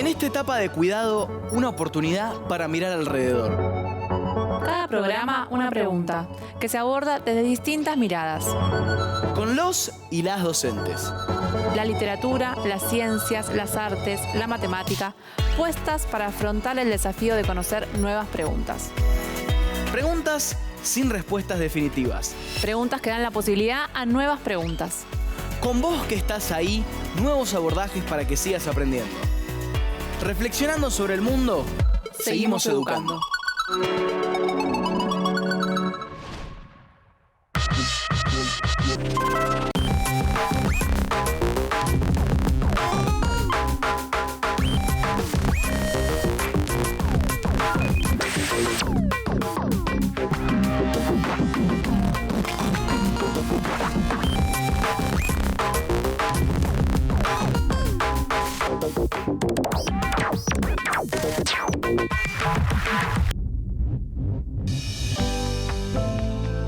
En esta etapa de cuidado, una oportunidad para mirar alrededor. Cada programa una pregunta, que se aborda desde distintas miradas. Con los y las docentes. La literatura, las ciencias, las artes, la matemática, puestas para afrontar el desafío de conocer nuevas preguntas. Preguntas sin respuestas definitivas. Preguntas que dan la posibilidad a nuevas preguntas. Con vos que estás ahí, nuevos abordajes para que sigas aprendiendo. Reflexionando sobre el mundo, seguimos educando.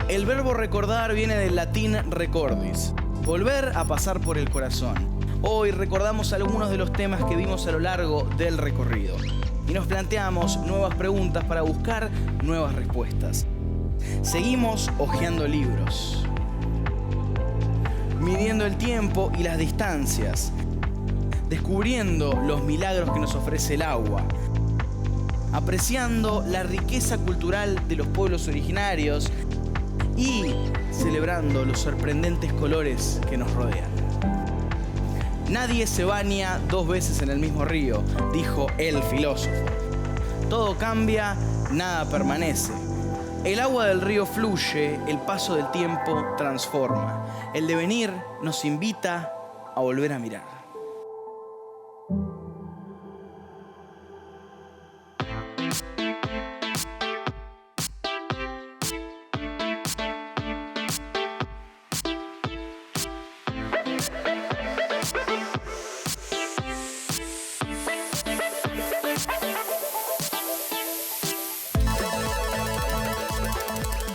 El verbo recordar viene del latín recordis, volver a pasar por el corazón. Hoy recordamos algunos de los temas que vimos a lo largo del recorrido y nos planteamos nuevas preguntas para buscar nuevas respuestas. Seguimos hojeando libros, midiendo el tiempo y las distancias, descubriendo los milagros que nos ofrece el agua, apreciando la riqueza cultural de los pueblos originarios y celebrando los sorprendentes colores que nos rodean. Nadie se baña dos veces en el mismo río, dijo el filósofo. Todo cambia, nada permanece. El agua del río fluye, el paso del tiempo transforma. El devenir nos invita a volver a mirar.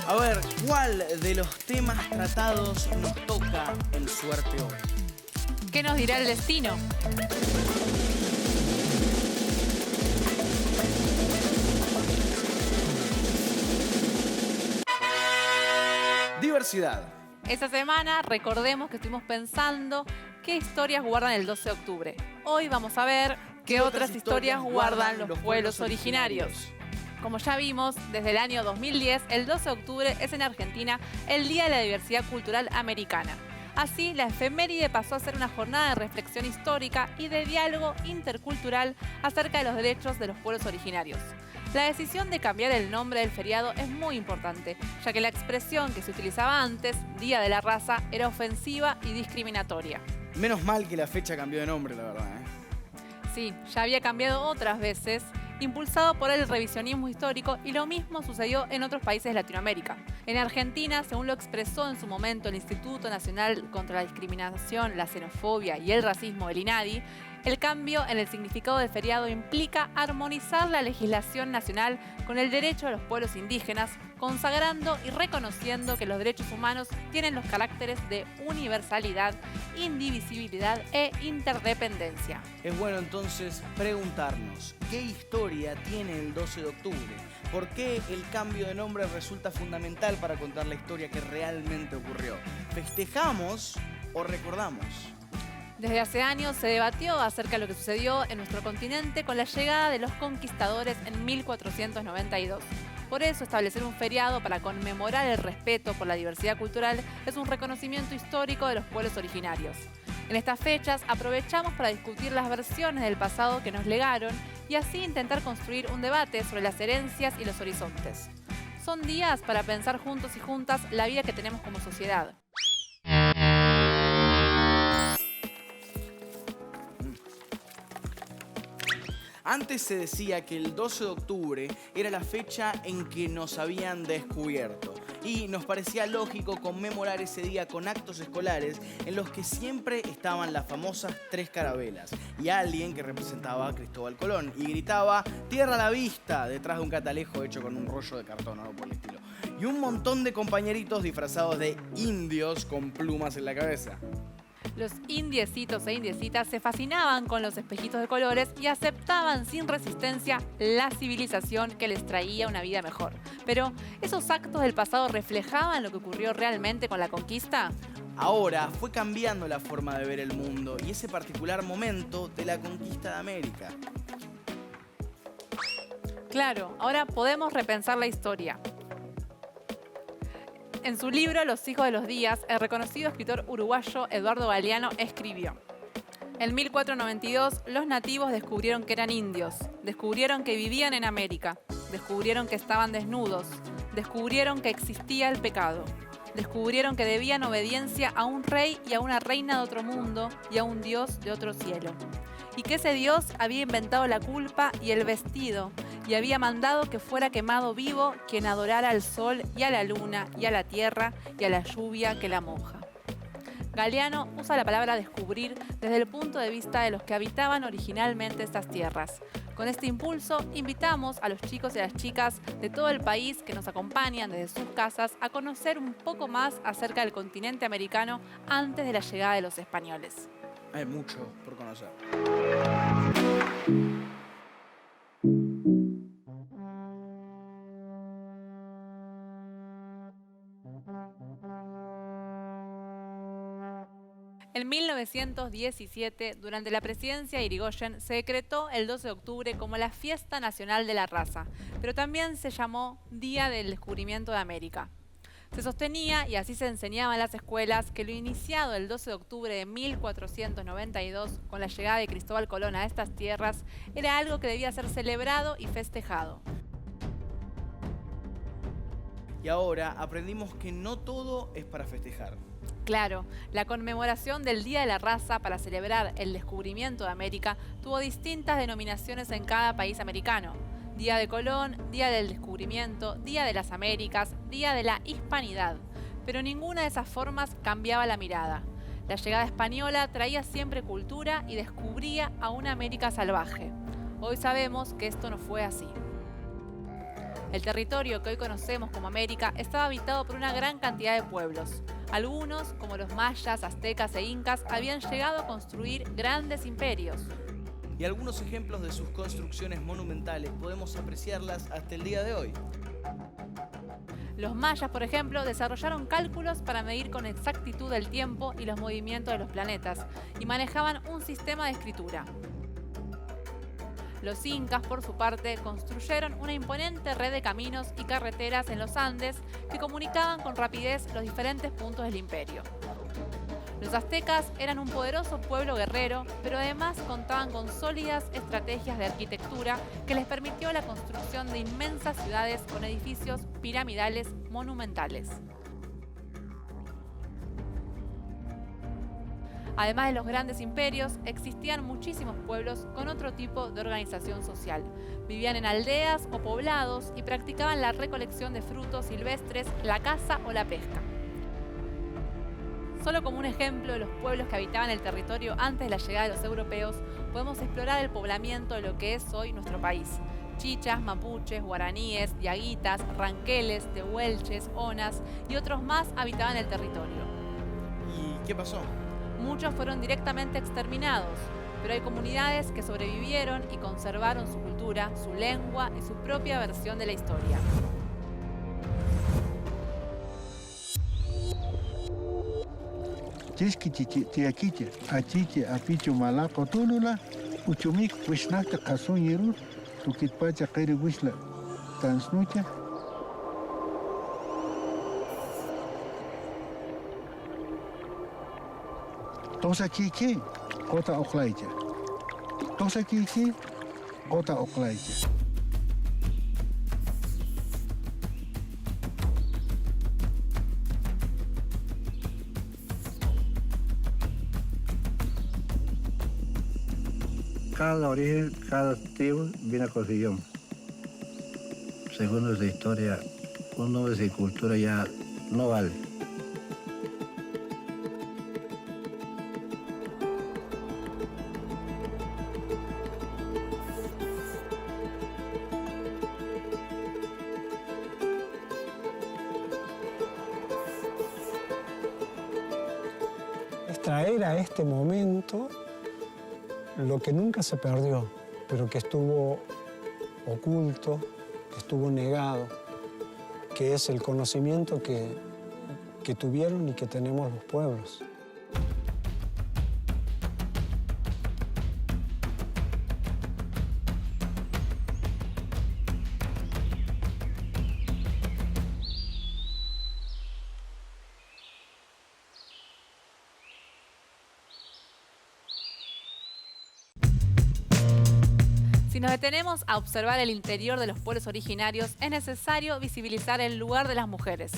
A ver, ¿cuál de los temas tratados nos toca en suerte hoy? ¿Qué nos dirá el destino? Diversidad. Esta semana recordemos que estuvimos pensando qué historias guardan el 12 de octubre. Hoy vamos a ver qué otras historias guardan los pueblos originarios. Como ya vimos, desde el año 2010, el 12 de octubre es en Argentina el Día de la Diversidad Cultural Americana. Así, la efeméride pasó a ser una jornada de reflexión histórica y de diálogo intercultural acerca de los derechos de los pueblos originarios. La decisión de cambiar el nombre del feriado es muy importante, ya que la expresión que se utilizaba antes, Día de la Raza, era ofensiva y discriminatoria. Menos mal que la fecha cambió de nombre, la verdad, Sí, ya había cambiado otras veces, impulsado por el revisionismo histórico, y lo mismo sucedió en otros países de Latinoamérica. En Argentina, según lo expresó en su momento el Instituto Nacional contra la Discriminación, la Xenofobia y el Racismo, el INADI, el cambio en el significado del feriado implica armonizar la legislación nacional con el derecho de los pueblos indígenas, consagrando y reconociendo que los derechos humanos tienen los caracteres de universalidad, indivisibilidad e interdependencia. Es bueno entonces preguntarnos, ¿qué historia tiene el 12 de octubre? ¿Por qué el cambio de nombre resulta fundamental para contar la historia que realmente ocurrió? ¿Festejamos o recordamos? Desde hace años se debatió acerca de lo que sucedió en nuestro continente con la llegada de los conquistadores en 1492. Por eso, establecer un feriado para conmemorar el respeto por la diversidad cultural es un reconocimiento histórico de los pueblos originarios. En estas fechas aprovechamos para discutir las versiones del pasado que nos legaron y así intentar construir un debate sobre las herencias y los horizontes. Son días para pensar juntos y juntas la vida que tenemos como sociedad. Antes se decía que el 12 de octubre era la fecha en que nos habían descubierto y nos parecía lógico conmemorar ese día con actos escolares en los que siempre estaban las famosas 3 carabelas y alguien que representaba a Cristóbal Colón y gritaba "Tierra a la vista" detrás de un catalejo hecho con un rollo de cartón o algo por el estilo. Y un montón de compañeritos disfrazados de indios con plumas en la cabeza. Los indiecitos e indiecitas se fascinaban con los espejitos de colores y aceptaban sin resistencia la civilización que les traía una vida mejor. Pero, ¿esos actos del pasado reflejaban lo que ocurrió realmente con la conquista? Ahora fue cambiando la forma de ver el mundo y ese particular momento de la conquista de América. Claro, ahora podemos repensar la historia. En su libro Los hijos de los días, el reconocido escritor uruguayo Eduardo Galeano escribió: en 1492, los nativos descubrieron que eran indios, descubrieron que vivían en América, descubrieron que estaban desnudos, descubrieron que existía el pecado, descubrieron que debían obediencia a un rey y a una reina de otro mundo y a un dios de otro cielo. Y que ese dios había inventado la culpa y el vestido, y había mandado que fuera quemado vivo quien adorara al sol y a la luna y a la tierra y a la lluvia que la moja. Galeano usa la palabra descubrir desde el punto de vista de los que habitaban originalmente estas tierras. Con este impulso, invitamos a los chicos y a las chicas de todo el país que nos acompañan desde sus casas a conocer un poco más acerca del continente americano antes de la llegada de los españoles. Hay mucho por conocer. En 1917, durante la presidencia de Irigoyen, se decretó el 12 de octubre como la Fiesta Nacional de la Raza, pero también se llamó Día del Descubrimiento de América. Se sostenía, y así se enseñaba en las escuelas, que lo iniciado el 12 de octubre de 1492, con la llegada de Cristóbal Colón a estas tierras, era algo que debía ser celebrado y festejado. Y ahora aprendimos que no todo es para festejar. Claro, la conmemoración del Día de la Raza para celebrar el descubrimiento de América tuvo distintas denominaciones en cada país americano. Día de Colón, Día del Descubrimiento, Día de las Américas, Día de la Hispanidad. Pero ninguna de esas formas cambiaba la mirada. La llegada española traía siempre cultura y descubría a una América salvaje. Hoy sabemos que esto no fue así. El territorio que hoy conocemos como América estaba habitado por una gran cantidad de pueblos. Algunos, como los mayas, aztecas e incas, habían llegado a construir grandes imperios. Y algunos ejemplos de sus construcciones monumentales podemos apreciarlas hasta el día de hoy. Los mayas, por ejemplo, desarrollaron cálculos para medir con exactitud el tiempo y los movimientos de los planetas, y manejaban un sistema de escritura. Los incas, por su parte, construyeron una imponente red de caminos y carreteras en los Andes que comunicaban con rapidez los diferentes puntos del imperio. Los aztecas eran un poderoso pueblo guerrero, pero además contaban con sólidas estrategias de arquitectura que les permitió la construcción de inmensas ciudades con edificios piramidales monumentales. Además de los grandes imperios, existían muchísimos pueblos con otro tipo de organización social. Vivían en aldeas o poblados y practicaban la recolección de frutos silvestres, la caza o la pesca. Solo como un ejemplo de los pueblos que habitaban el territorio antes de la llegada de los europeos, podemos explorar el poblamiento de lo que es hoy nuestro país. Chichas, mapuches, guaraníes, diaguitas, ranqueles, tehuelches, onas y otros más habitaban el territorio. ¿Y qué pasó? Muchos fueron directamente exterminados, pero hay comunidades que sobrevivieron y conservaron su cultura, su lengua y su propia versión de la historia. Tosa kiki, kota oklaija. Tosa kiki, kota oklaija. Cada origen, cada tribu viene con su idioma. Según nuestra historia, un nombre sin cultura ya no vale. Extraer traer a este momento lo que nunca se perdió, pero que estuvo oculto, que estuvo negado, que es el conocimiento que tuvieron y que tenemos los pueblos. Si nos detenemos a observar el interior de los pueblos originarios, es necesario visibilizar el lugar de las mujeres.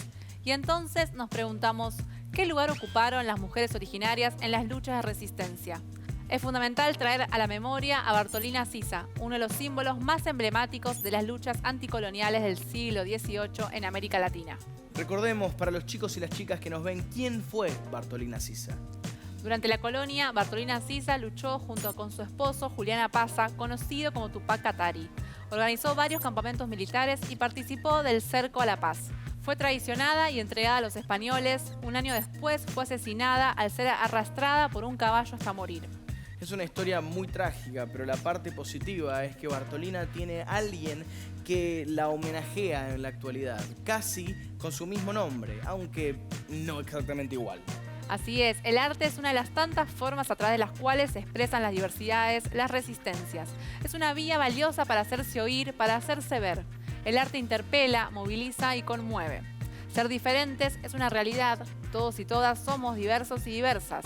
Y entonces nos preguntamos, ¿qué lugar ocuparon las mujeres originarias en las luchas de resistencia? Es fundamental traer a la memoria a Bartolina Sisa, uno de los símbolos más emblemáticos de las luchas anticoloniales del siglo XVIII en América Latina. Recordemos para los chicos y las chicas que nos ven quién fue Bartolina Sisa. Durante la colonia, Bartolina Sisa luchó junto con su esposo Julián Apaza, conocido como Tupac Katari. Organizó varios campamentos militares y participó del Cerco a la Paz. Fue traicionada y entregada a los españoles. Un año después fue asesinada al ser arrastrada por un caballo hasta morir. Es una historia muy trágica, pero la parte positiva es que Bartolina tiene a alguien que la homenajea en la actualidad, casi con su mismo nombre, aunque no exactamente igual. Así es, el arte es una de las tantas formas a través de las cuales se expresan las diversidades, las resistencias. Es una vía valiosa para hacerse oír, para hacerse ver. El arte interpela, moviliza y conmueve. Ser diferentes es una realidad. Todos y todas somos diversos y diversas.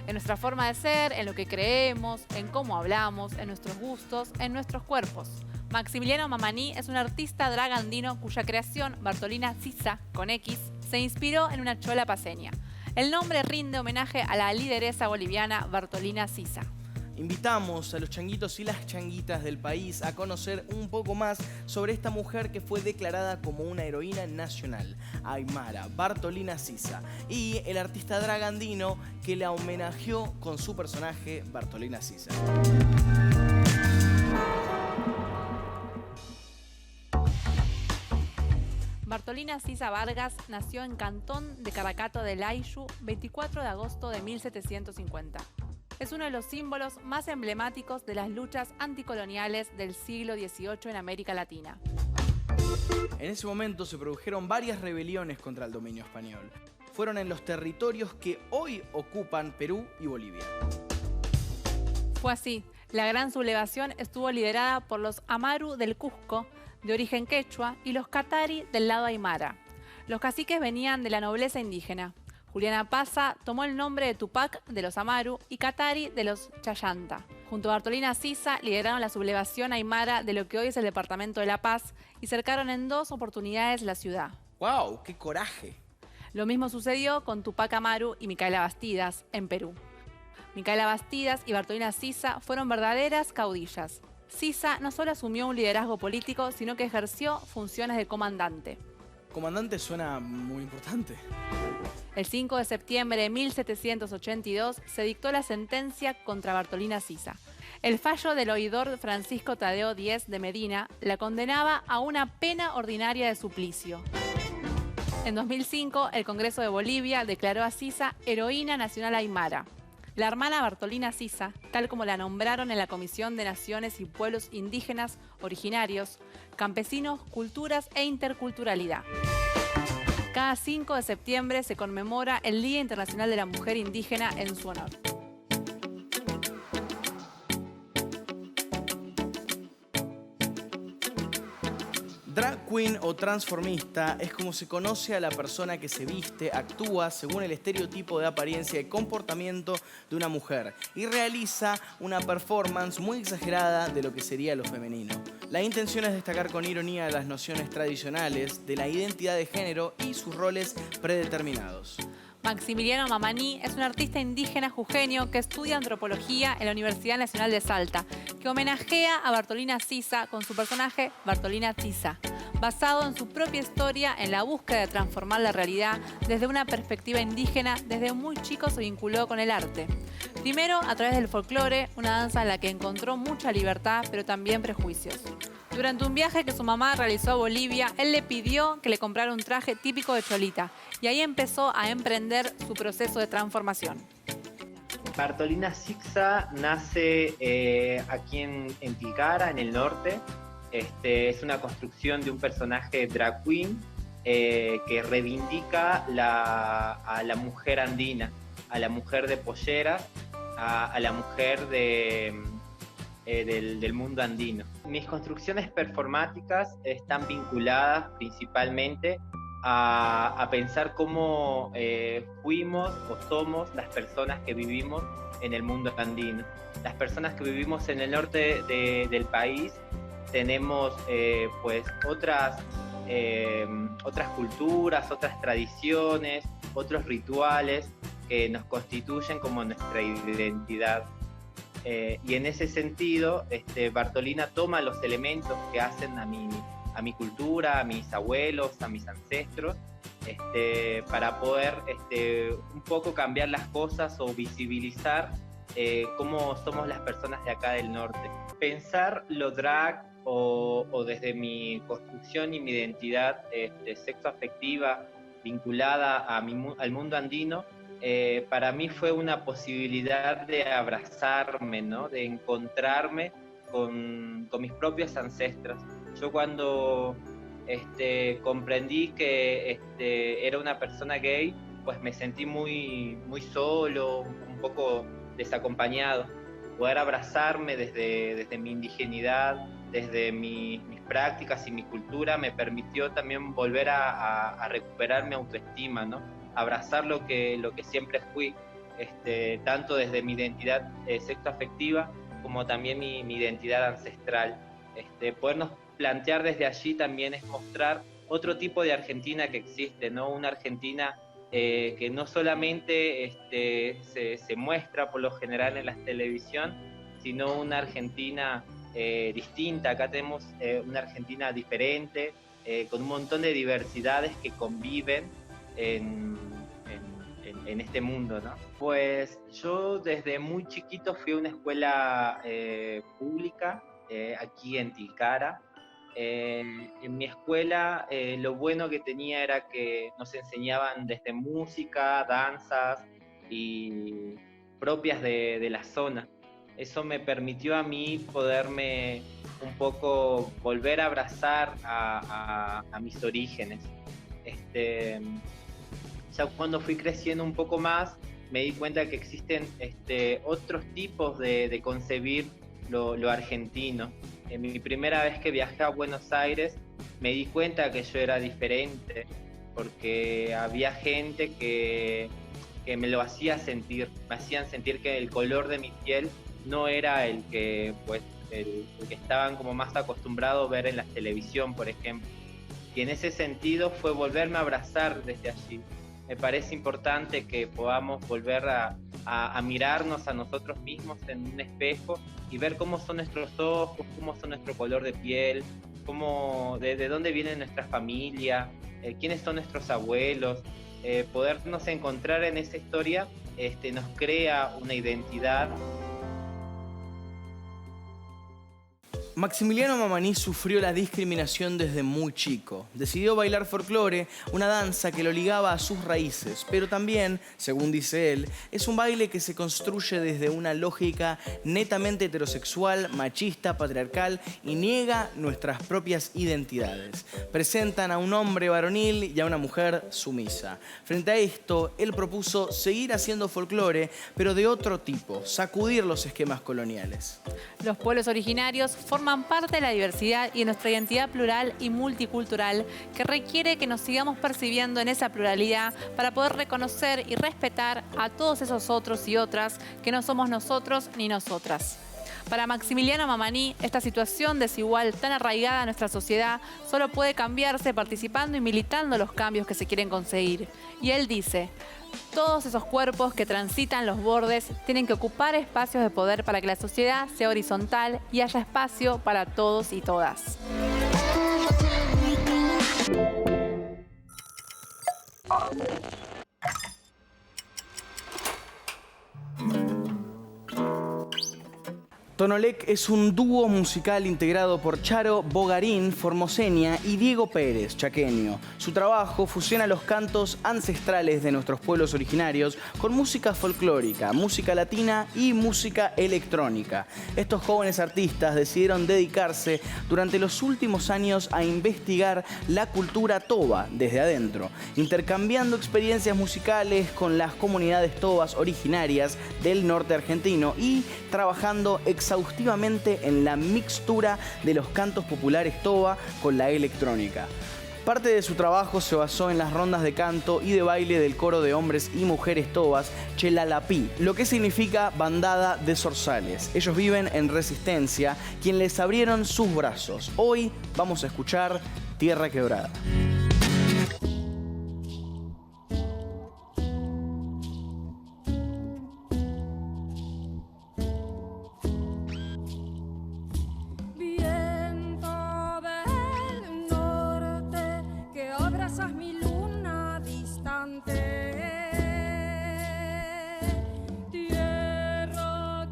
En nuestra forma de ser, en lo que creemos, en cómo hablamos, en nuestros gustos, en nuestros cuerpos. Maximiliano Mamaní es un artista drag andino cuya creación, Bartolina Sisa, con X, se inspiró en una chola paceña. El nombre rinde homenaje a la lideresa boliviana Bartolina Sisa. Invitamos a los changuitos y las changuitas del país a conocer un poco más sobre esta mujer que fue declarada como una heroína nacional, Aymara Bartolina Sisa, y el artista drag andino que la homenajeó con su personaje Bartolina Sisa. Bartolina Sisa Vargas nació en Cantón de Caracato del Ayllu, 24 de agosto de 1750. Es uno de los símbolos más emblemáticos de las luchas anticoloniales del siglo XVIII en América Latina. En ese momento se produjeron varias rebeliones contra el dominio español. Fueron en los territorios que hoy ocupan Perú y Bolivia. Fue así. La gran sublevación estuvo liderada por los Amaru del Cusco, de origen quechua, y los Katari del lado aymara. Los caciques venían de la nobleza indígena. Julián Apaza tomó el nombre de Tupac de los Amaru y Katari de los Chayanta. Junto a Bartolina Sisa lideraron la sublevación aymara de lo que hoy es el departamento de La Paz y cercaron en 2 oportunidades la ciudad. ¡Wow! ¡Qué coraje! Lo mismo sucedió con Tupac Amaru y Micaela Bastidas en Perú. Micaela Bastidas y Bartolina Sisa fueron verdaderas caudillas. Sisa no solo asumió un liderazgo político, sino que ejerció funciones de comandante. Comandante suena muy importante. El 5 de septiembre de 1782 se dictó la sentencia contra Bartolina Sisa. El fallo del oidor Francisco Tadeo Díez de Medina la condenaba a una pena ordinaria de suplicio. En 2005, el Congreso de Bolivia declaró a Sisa heroína nacional aymara. La hermana Bartolina Sisa, tal como la nombraron en la Comisión de Naciones y Pueblos Indígenas Originarios, Campesinos, Culturas e Interculturalidad. Cada 5 de septiembre se conmemora el Día Internacional de la Mujer Indígena en su honor. Drag queen o transformista es como se conoce a la persona que se viste, actúa según el estereotipo de apariencia y comportamiento de una mujer y realiza una performance muy exagerada de lo que sería lo femenino. La intención es destacar con ironía las nociones tradicionales de la identidad de género y sus roles predeterminados. Maximiliano Mamaní es un artista indígena jujeño que estudia antropología en la Universidad Nacional de Salta, que homenajea a Bartolina Sisa con su personaje Bartolina Sisa, basado en su propia historia en la búsqueda de transformar la realidad desde una perspectiva indígena. Desde muy chico se vinculó con el arte. Primero a través del folclore, una danza en la que encontró mucha libertad, pero también prejuicios. Durante un viaje que su mamá realizó a Bolivia, él le pidió que le comprara un traje típico de cholita y ahí empezó a emprender su proceso de transformación. Bartolina Sixá nace aquí en Tilcara, en el norte. Es una construcción de un personaje drag queen que reivindica a la mujer andina, a la mujer de polleras, a la mujer del mundo andino. Mis construcciones performáticas están vinculadas principalmente a pensar cómo fuimos o somos las personas que vivimos en el mundo andino. Las personas que vivimos en el norte del país tenemos pues otras culturas, otras tradiciones, otros rituales que nos constituyen como nuestra identidad. Y en ese sentido, Bartolina toma los elementos que hacen a mi cultura, a mis abuelos, a mis ancestros, para poder un poco cambiar las cosas o visibilizar cómo somos las personas de acá del norte. Pensar lo drag o desde mi construcción y mi identidad sexoafectiva vinculada al mundo andino, para mí fue una posibilidad de abrazarme, ¿no? De encontrarme con mis propios ancestros. Yo cuando comprendí que era una persona gay, pues me sentí muy, muy solo, un poco desacompañado. Poder abrazarme desde mi indigeneidad, desde mis prácticas y mi cultura, me permitió también volver a recuperar mi autoestima, ¿no? Abrazar lo que siempre fui, tanto desde mi identidad sexoafectiva como también mi identidad ancestral. Podernos plantear desde allí también es mostrar otro tipo de Argentina que existe, ¿no? Una Argentina que no solamente se muestra por lo general en la televisión, sino una Argentina distinta. Acá tenemos una Argentina diferente, con un montón de diversidades que conviven en este mundo, ¿no? Pues yo desde muy chiquito fui a una escuela pública aquí en Tilcara. En mi escuela lo bueno que tenía era que nos enseñaban desde música, danzas y propias de la zona. Eso me permitió a mí poderme un poco volver a abrazar a mis orígenes. Ya cuando fui creciendo un poco más, me di cuenta que existen otros tipos de concebir lo argentino. En mi primera vez que viajé a Buenos Aires, me di cuenta que yo era diferente, porque había gente que me lo hacía sentir, me hacían sentir que el color de mi piel no era el que estaban como más acostumbrados a ver en la televisión, por ejemplo. Y en ese sentido fue volverme a abrazar desde allí. Me parece importante que podamos volver a mirarnos a nosotros mismos en un espejo y ver cómo son nuestros ojos, cómo son nuestro color de piel, de dónde viene nuestra familia, quiénes son nuestros abuelos. Podernos encontrar en esa historia nos crea una identidad. Maximiliano Mamaní sufrió la discriminación desde muy chico. Decidió bailar folclore, una danza que lo ligaba a sus raíces, pero también, según dice él, es un baile que se construye desde una lógica netamente heterosexual, machista, patriarcal y niega nuestras propias identidades. Presentan a un hombre varonil y a una mujer sumisa. Frente a esto, él propuso seguir haciendo folclore, pero de otro tipo, sacudir los esquemas coloniales. Los pueblos originarios forman parte de la diversidad y de nuestra identidad plural y multicultural que requiere que nos sigamos percibiendo en esa pluralidad para poder reconocer y respetar a todos esos otros y otras que no somos nosotros ni nosotras. Para Maximiliano Mamaní, esta situación desigual tan arraigada a nuestra sociedad solo puede cambiarse participando y militando los cambios que se quieren conseguir. Y él dice: todos esos cuerpos que transitan los bordes tienen que ocupar espacios de poder para que la sociedad sea horizontal y haya espacio para todos y todas. Tonolec es un dúo musical integrado por Charo Bogarín, formoseña, y Diego Pérez, chaqueño. Su trabajo fusiona los cantos ancestrales de nuestros pueblos originarios con música folclórica, música latina y música electrónica. Estos jóvenes artistas decidieron dedicarse durante los últimos años a investigar la cultura toba desde adentro, intercambiando experiencias musicales con las comunidades tobas originarias del norte argentino y trabajando exhaustivamente en la mixtura de los cantos populares toba con la electrónica. Parte de su trabajo se basó en las rondas de canto y de baile del coro de hombres y mujeres tobas Chelalapí, lo que significa bandada de zorzales. Ellos viven en Resistencia, quien les abrieron sus brazos. Hoy vamos a escuchar Tierra Quebrada. Mi luna distante, tierra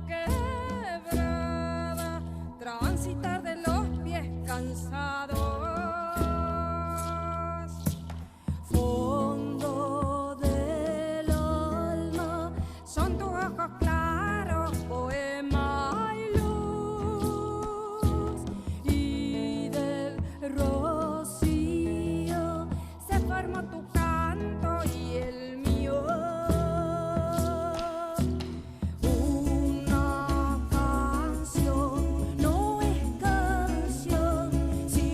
quebrada, transitar de los pies cansados, fondo del alma, son tus ojos claros, poema y luz, y del rocío forma tu canto y el mío. Una canción no es canción si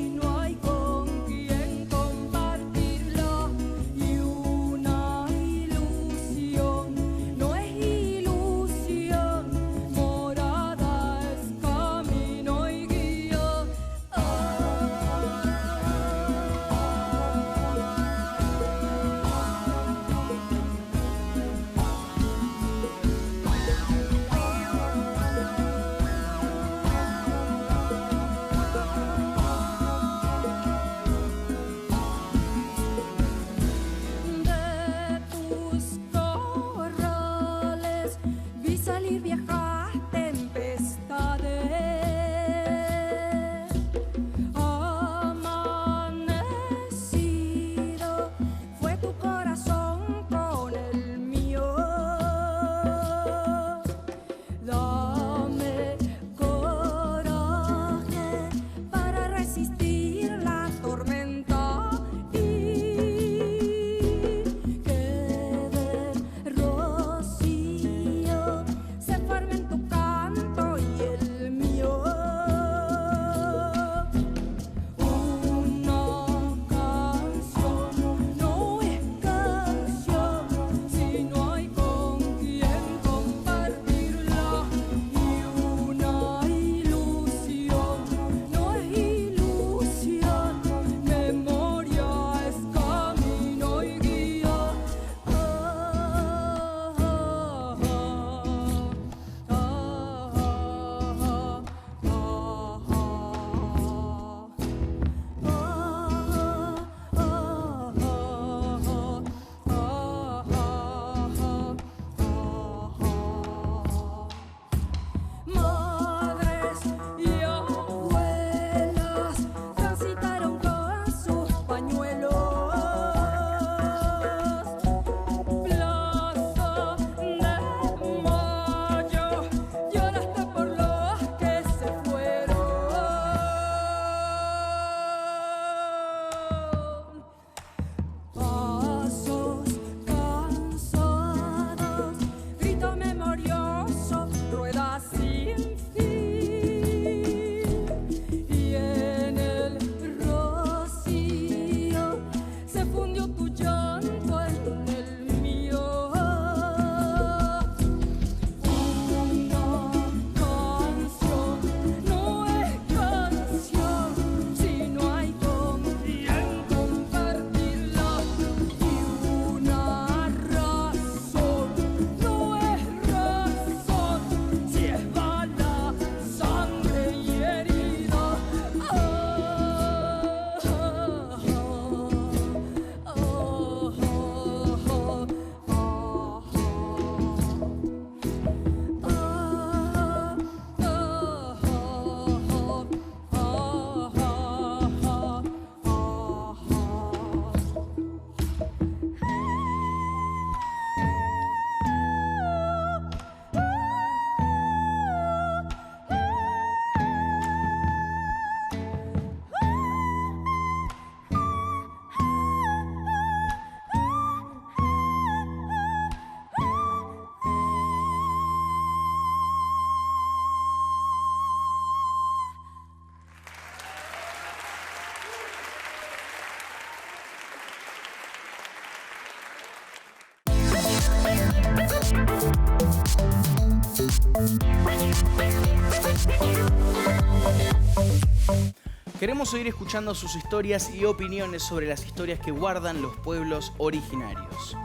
Queremos seguir escuchando sus historias y opiniones sobre las historias que guardan los pueblos originarios.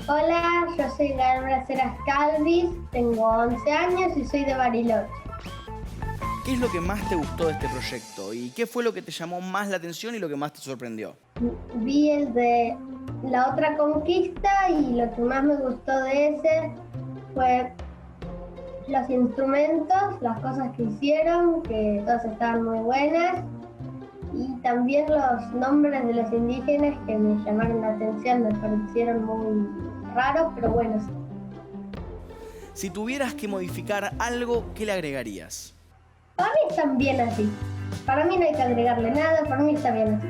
Hola, yo soy Gabriela Ceras Calvis, tengo 11 años y soy de Bariloche. ¿Qué es lo que más te gustó de este proyecto? ¿Y qué fue lo que te llamó más la atención y lo que más te sorprendió? Vi el de la otra conquista y lo que más me gustó de ese fue los instrumentos, las cosas que hicieron, que todas estaban muy buenas. Y también los nombres de los indígenas que me llamaron la atención, me parecieron muy raros, pero buenos. Si tuvieras que modificar algo, ¿qué le agregarías? Para mí están bien así. Para mí no hay que agregarle nada, para mí está bien así.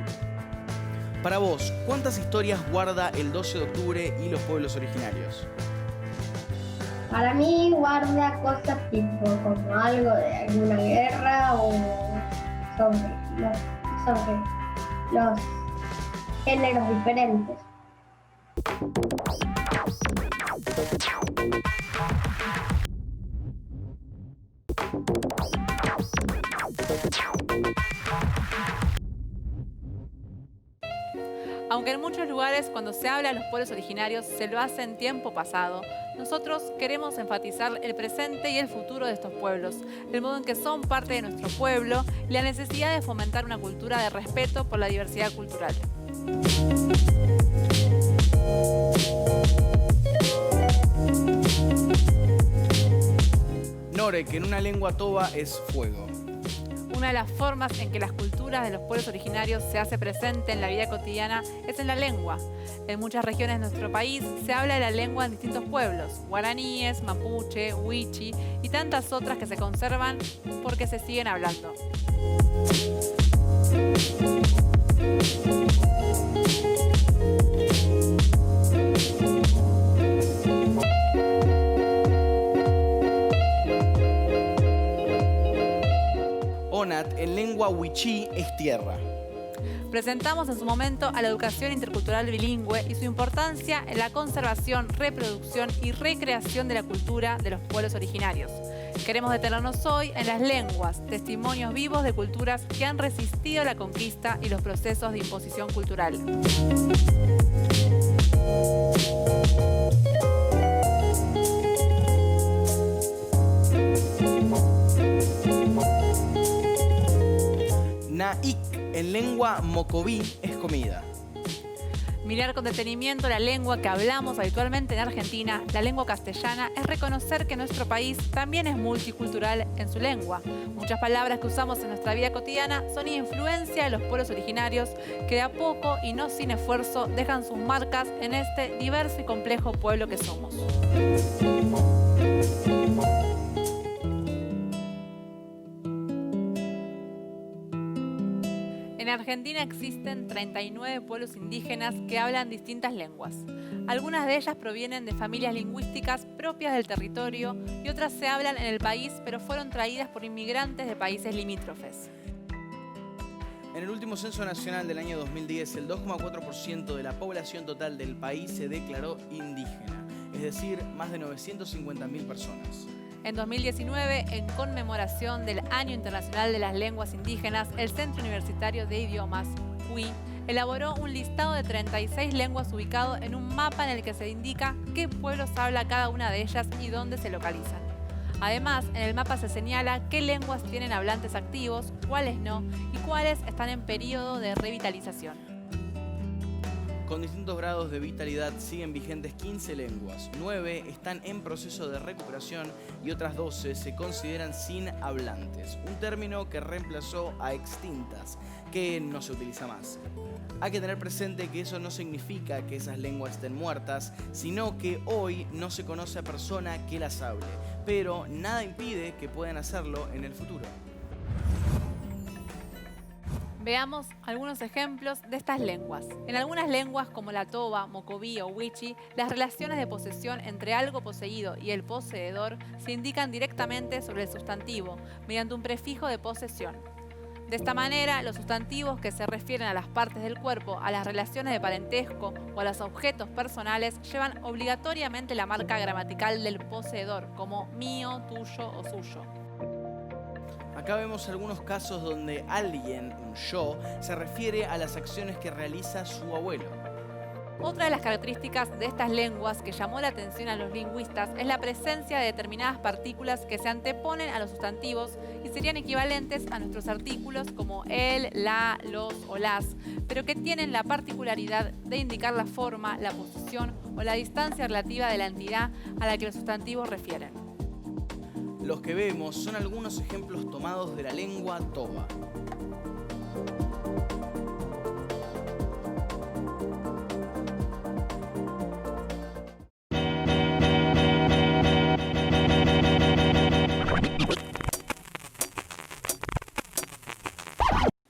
Para vos, ¿cuántas historias guarda el 12 de octubre y los pueblos originarios? Para mí guarda cosas tipo como algo de alguna guerra o sobre los géneros diferentes. Aunque en muchos lugares cuando se habla de los pueblos originarios se lo hace en tiempo pasado, nosotros queremos enfatizar el presente y el futuro de estos pueblos, el modo en que son parte de nuestro pueblo y la necesidad de fomentar una cultura de respeto por la diversidad cultural. Nore, que en una lengua toba es fuego. Una de las formas en que las culturas de los pueblos originarios se hace presente en la vida cotidiana es en la lengua. En muchas regiones de nuestro país se habla de la lengua en distintos pueblos, guaraníes, mapuche, huichi y tantas otras que se conservan porque se siguen hablando. Onat, en lengua huichí, es tierra. Presentamos en su momento a la educación intercultural bilingüe y su importancia en la conservación, reproducción y recreación de la cultura de los pueblos originarios. Queremos detenernos hoy en las lenguas, testimonios vivos de culturas que han resistido la conquista y los procesos de imposición cultural. Naik, en lengua mocoví, es comida. Mirar con detenimiento la lengua que hablamos habitualmente en Argentina, la lengua castellana, es reconocer que nuestro país también es multicultural en su lengua. Muchas palabras que usamos en nuestra vida cotidiana son influencia de los pueblos originarios que de a poco y no sin esfuerzo dejan sus marcas en este diverso y complejo pueblo que somos. En Argentina existen 39 pueblos indígenas que hablan distintas lenguas. Algunas de ellas provienen de familias lingüísticas propias del territorio y otras se hablan en el país, pero fueron traídas por inmigrantes de países limítrofes. En el último censo nacional del año 2010, el 2,4% de la población total del país se declaró indígena, es decir, más de 950.000 personas. En 2019, en conmemoración del Año Internacional de las Lenguas Indígenas, el Centro Universitario de Idiomas, CUI, elaboró un listado de 36 lenguas ubicado en un mapa en el que se indica qué pueblos habla cada una de ellas y dónde se localizan. Además, en el mapa se señala qué lenguas tienen hablantes activos, cuáles no y cuáles están en periodo de revitalización. Con distintos grados de vitalidad siguen vigentes 15 lenguas, 9 están en proceso de recuperación y otras 12 se consideran sin hablantes, un término que reemplazó a extintas, que no se utiliza más. Hay que tener presente que eso no significa que esas lenguas estén muertas, sino que hoy no se conoce a persona que las hable, pero nada impide que puedan hacerlo en el futuro. Veamos algunos ejemplos de estas lenguas. En algunas lenguas, como la toba, mocoví o huichi, las relaciones de posesión entre algo poseído y el poseedor se indican directamente sobre el sustantivo, mediante un prefijo de posesión. De esta manera, los sustantivos que se refieren a las partes del cuerpo, a las relaciones de parentesco o a los objetos personales llevan obligatoriamente la marca gramatical del poseedor, como mío, tuyo o suyo. Acá vemos algunos casos donde alguien, un yo, se refiere a las acciones que realiza su abuelo. Otra de las características de estas lenguas que llamó la atención a los lingüistas es la presencia de determinadas partículas que se anteponen a los sustantivos y serían equivalentes a nuestros artículos como el, la, los o las, pero que tienen la particularidad de indicar la forma, la posición o la distancia relativa de la entidad a la que los sustantivos refieren. Los que vemos son algunos ejemplos tomados de la lengua toba.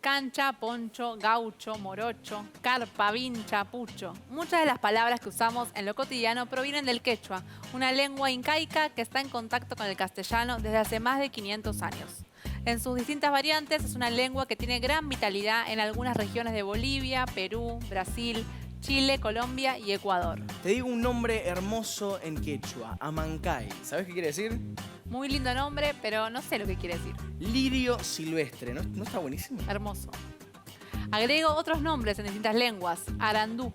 Cancha, poncho, gaucho, morocho, carpa, vincha, pucho. Muchas de las palabras que usamos en lo cotidiano provienen del quechua, una lengua incaica que está en contacto con el castellano desde hace más de 500 años. En sus distintas variantes es una lengua que tiene gran vitalidad en algunas regiones de Bolivia, Perú, Brasil, Chile, Colombia y Ecuador. Te digo un nombre hermoso en quechua, Amancay. ¿Sabes qué quiere decir? Muy lindo nombre, pero no sé lo que quiere decir. Lirio silvestre, ¿no está buenísimo? Hermoso. Agrego otros nombres en distintas lenguas. Arandú,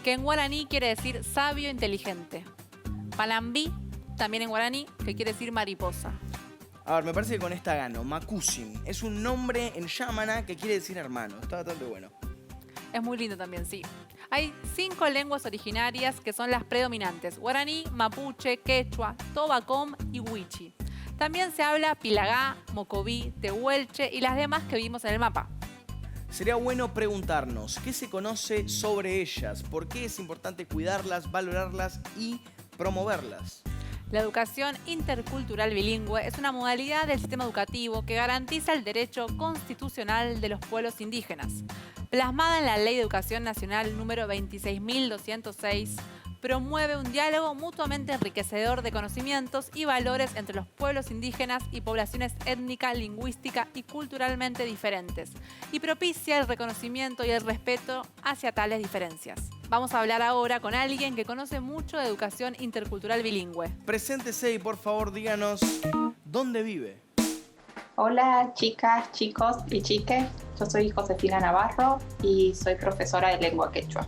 que en guaraní quiere decir sabio inteligente. Palambí, también en guaraní, que quiere decir mariposa. A ver, me parece que con esta gano. Macusin es un nombre en yamana que quiere decir hermano. Está bastante bueno. Es muy lindo también, sí. Hay 5 lenguas originarias que son las predominantes: guaraní, mapuche, quechua, tobacom y huichi. También se habla pilagá, mocoví, tehuelche y las demás que vimos en el mapa. Sería bueno preguntarnos qué se conoce sobre ellas, por qué es importante cuidarlas, valorarlas y promoverlas. La educación intercultural bilingüe es una modalidad del sistema educativo que garantiza el derecho constitucional de los pueblos indígenas. Plasmada en la Ley de Educación Nacional número 26.206, promueve un diálogo mutuamente enriquecedor de conocimientos y valores entre los pueblos indígenas y poblaciones étnica, lingüística y culturalmente diferentes, y propicia el reconocimiento y el respeto hacia tales diferencias. Vamos a hablar ahora con alguien que conoce mucho de educación intercultural bilingüe. Preséntese y por favor díganos dónde vive. Hola chicas, chicos y chiques, yo soy Josefina Navarro y soy profesora de lengua quechua.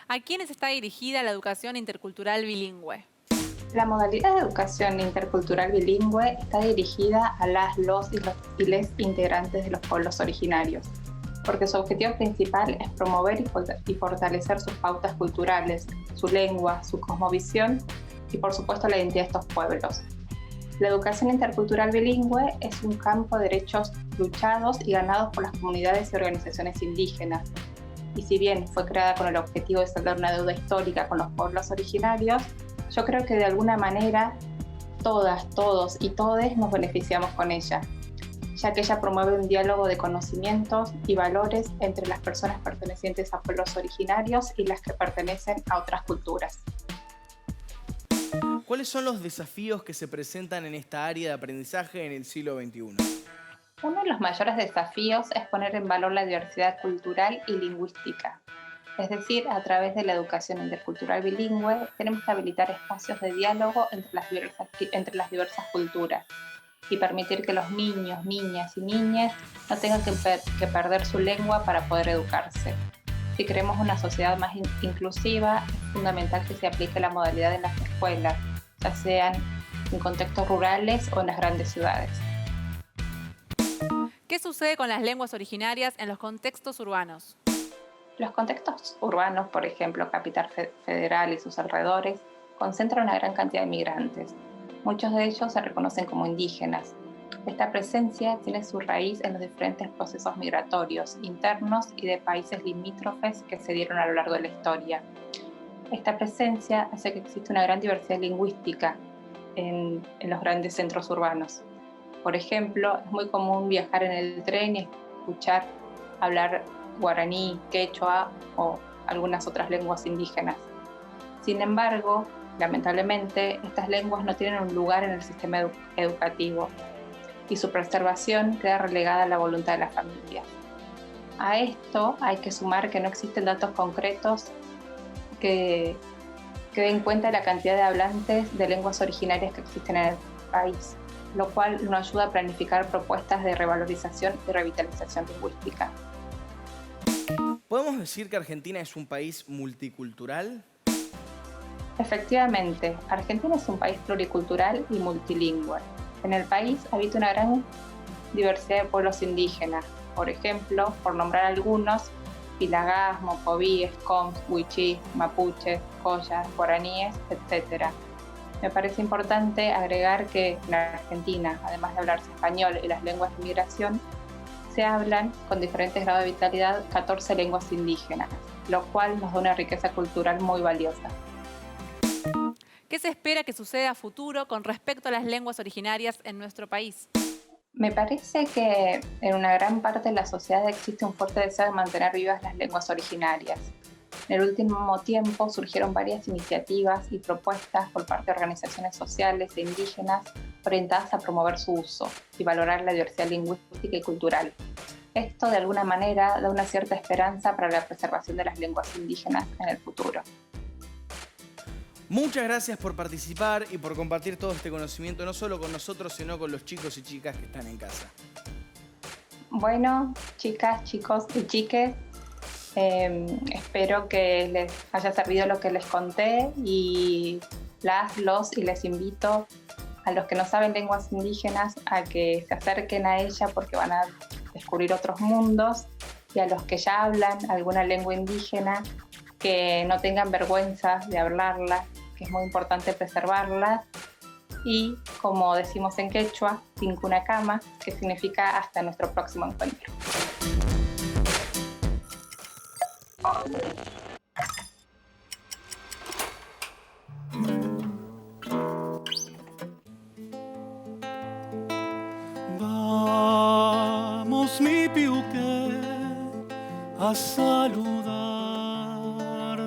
¿A quiénes está dirigida la educación intercultural bilingüe? La modalidad de educación intercultural bilingüe está dirigida a las, los y les integrantes de los pueblos originarios, porque su objetivo principal es promover y fortalecer sus pautas culturales, su lengua, su cosmovisión y por supuesto la identidad de estos pueblos. La educación intercultural bilingüe es un campo de derechos luchados y ganados por las comunidades y organizaciones indígenas. Y si bien fue creada con el objetivo de saldar una deuda histórica con los pueblos originarios, yo creo que de alguna manera todas, todos y todes nos beneficiamos con ella, ya que ella promueve un diálogo de conocimientos y valores entre las personas pertenecientes a pueblos originarios y las que pertenecen a otras culturas. ¿Cuáles son los desafíos que se presentan en esta área de aprendizaje en el siglo XXI? Uno de los mayores desafíos es poner en valor la diversidad cultural y lingüística. Es decir, a través de la educación intercultural bilingüe tenemos que habilitar espacios de diálogo entre las diversas culturas y permitir que los niños, niñas y niñas no tengan que perder su lengua para poder educarse. Si queremos una sociedad más inclusiva, es fundamental que se aplique la modalidad en las escuelas, ya sean en contextos rurales o en las grandes ciudades. ¿Qué sucede con las lenguas originarias en los contextos urbanos? Los contextos urbanos, por ejemplo, Capital Federal y sus alrededores, concentran una gran cantidad de migrantes. Muchos de ellos se reconocen como indígenas. Esta presencia tiene su raíz en los diferentes procesos migratorios internos y de países limítrofes que se dieron a lo largo de la historia. Esta presencia hace que exista una gran diversidad lingüística en los grandes centros urbanos. Por ejemplo, es muy común viajar en el tren y escuchar hablar guaraní, quechua o algunas otras lenguas indígenas. Sin embargo, lamentablemente, estas lenguas no tienen un lugar en el sistema educativo y su preservación queda relegada a la voluntad de las familias. A esto hay que sumar que no existen datos concretos que den cuenta de la cantidad de hablantes de lenguas originarias que existen en el país. lo cual nos ayuda a planificar propuestas de revalorización y revitalización lingüística. ¿Podemos decir que Argentina es un país multicultural? Efectivamente, Argentina es un país pluricultural y multilingüe. En el país habita una gran diversidad de pueblos indígenas. Por ejemplo, por nombrar algunos, Pilagás, Mocovíes, Coms, Wichís, Mapuches, Collas, Guaraníes, etc. Me parece importante agregar que en Argentina, además de hablarse español y las lenguas de migración, se hablan con diferentes grados de vitalidad 14 lenguas indígenas, lo cual nos da una riqueza cultural muy valiosa. ¿Qué se espera que suceda a futuro con respecto a las lenguas originarias en nuestro país? Me parece que en una gran parte de la sociedad existe un fuerte deseo de mantener vivas las lenguas originarias. En el último tiempo surgieron varias iniciativas y propuestas por parte de organizaciones sociales e indígenas orientadas a promover su uso y valorar la diversidad lingüística y cultural. Esto, de alguna manera, da una cierta esperanza para la preservación de las lenguas indígenas en el futuro. Muchas gracias por participar y por compartir todo este conocimiento, no solo con nosotros, sino con los chicos y chicas que están en casa. Bueno, chicas, chicos y chiques, espero que les haya servido lo que les conté y les invito a los que no saben lenguas indígenas a que se acerquen a ella porque van a descubrir otros mundos, y a los que ya hablan alguna lengua indígena que no tengan vergüenza de hablarla, que es muy importante preservarla. Y como decimos en quechua, Tinkunakama, que significa hasta nuestro próximo encuentro. Vamos, mi piuque, a saludar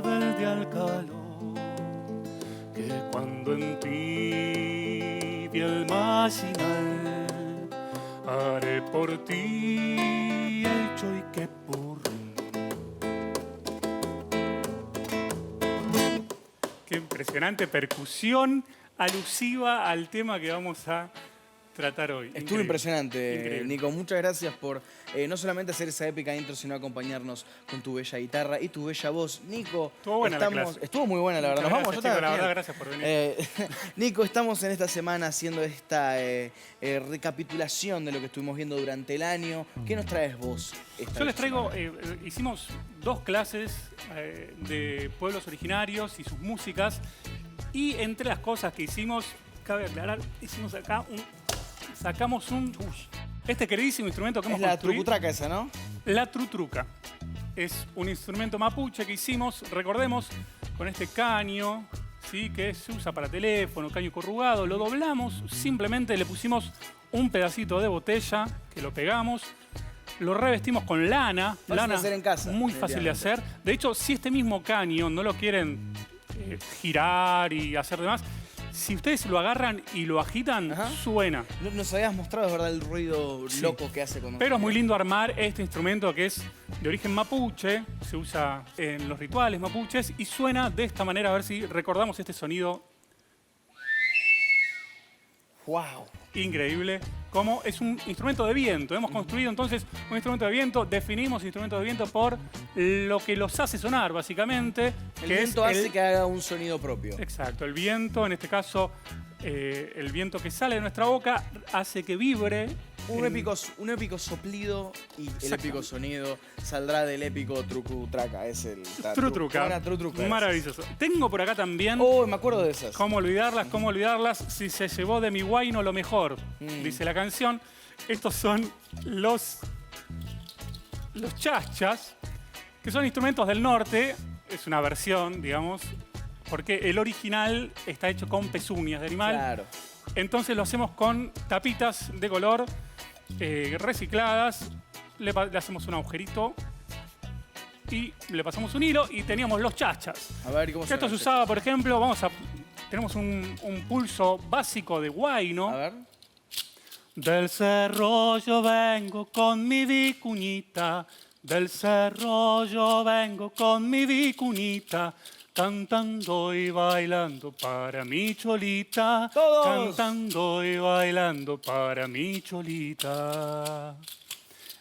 desde al calor, que cuando en ti vi el macinal, haré por ti el choiquepurrum. Qué impresionante percusión alusiva al tema que vamos a tratar hoy. Estuvo Increíble. impresionante, Increíble. Nico. Muchas gracias por no solamente hacer esa épica intro, sino acompañarnos con tu bella guitarra y tu bella voz. Nico, Estuvo buena la clase. Estuvo muy buena, la verdad. Muchas Nos vamos, gracias, ya está. chicos, la Genial. verdad, gracias por venir. Nico, estamos en esta semana haciendo esta recapitulación de lo que estuvimos viendo durante el año. ¿Qué nos traes vos? Yo les traigo, hicimos 2 clases de pueblos originarios y sus músicas, y entre las cosas que hicimos, cabe aclarar, sacamos este queridísimo instrumento que Es hemos la construido. trucutraca esa, ¿no? La trutruca. Es un instrumento mapuche que hicimos, recordemos, con este caño, ¿sí? Que se usa para teléfono, caño corrugado. Lo doblamos, simplemente le pusimos un pedacito de botella, que lo pegamos, lo revestimos con lana. Fácil lana de hacer en casa, muy fácil de definitivamente. hacer. De hecho, si este mismo caño no lo quieren girar y hacer demás, si ustedes lo agarran y lo agitan, Ajá. suena. Nos habías mostrado, ¿verdad?, el ruido Sí. loco que hace cuando... Pero es muy lindo armar este instrumento que es de origen mapuche, se usa en los rituales mapuches y suena de esta manera, a ver si recordamos este sonido ¡Wow! increíble. Como es un instrumento de viento. Hemos construido entonces un instrumento de viento, definimos instrumentos de viento por lo que los hace sonar, básicamente. El que viento es hace que haga un sonido propio. Exacto, el viento, en este caso, el viento que sale de nuestra boca hace que vibre. Un épico soplido y el Exacto. épico sonido saldrá del épico trucutraca. Es el... Trutruca. Trutruca. Maravilloso. Tengo por acá también... Oh, me acuerdo de esas. ¿Cómo olvidarlas? ¿Cómo olvidarlas? Si se llevó de mi guayno lo mejor, dice la canción. Estos son los chachas, que son instrumentos del norte. Es una versión, digamos, porque el original está hecho con pezuñas de animal. Claro. Entonces lo hacemos con tapitas de color recicladas. Le hacemos un agujerito y le pasamos un hilo y teníamos los chachas. A ver, ¿cómo Que suena esto se eso? usaba, por ejemplo, tenemos un pulso básico de guayno. A ver. Del cerro yo vengo con mi vicuñita, del cerro yo vengo con mi vicuñita, Cantando y bailando para mi cholita. ¡Todos! Cantando y bailando para mi cholita.